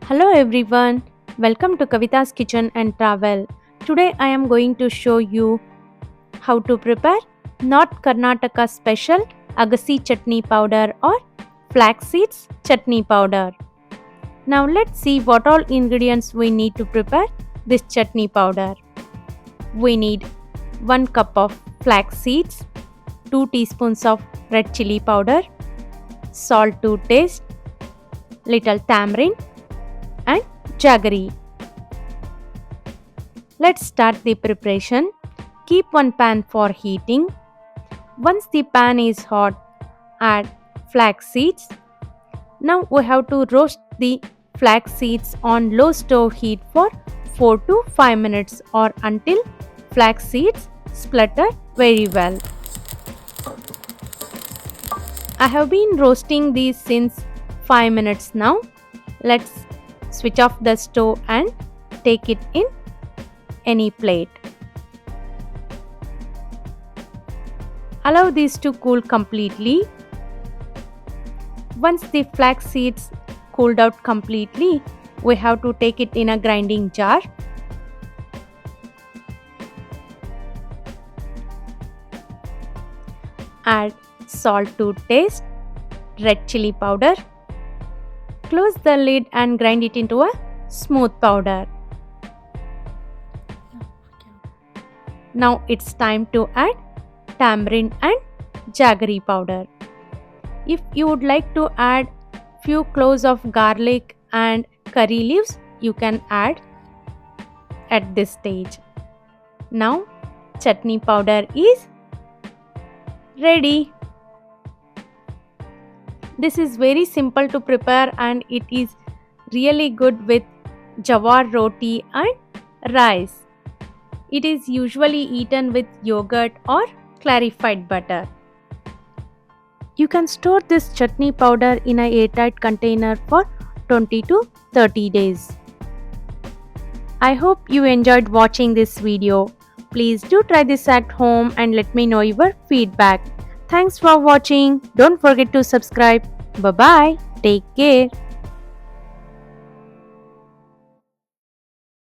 Hello everyone, welcome to Kavita's Kitchen and Travel. Today I am going to show you how to prepare North Karnataka special Agasi chutney powder or flax seeds chutney powder. Now let's see what all ingredients we need to prepare this chutney powder. We need 1 cup of flax seeds, 2 teaspoons of red chili powder, salt to taste, little tamarind and jaggery. Let's start the preparation. Keep one pan for heating. Once the pan is hot, add flax seeds. Now we have to roast the flax seeds on low stove heat for 4 to 5 minutes or until flax seeds splutter very well. I have been roasting these since 5 minutes now. Let's switch off the stove and take it in any plate. Allow these to cool completely. Once the flax seeds cooled out completely, we have to take it in a grinding jar. Add salt to taste, red chili powder. Close the lid and grind it into a smooth powder. Now it's time to add tamarind and jaggery powder. If you would like to add few cloves of garlic and curry leaves, you can add at this stage. Now chutney powder is ready. This is very simple to prepare and it is really good with jawar roti and rice. It is usually eaten with yogurt or clarified butter. You can store this chutney powder in a airtight container for 20 to 30 days. I hope you enjoyed watching this video. Please do try this at home and let me know your feedback. Thanks for watching. Don't forget to subscribe. Bye bye. Take care.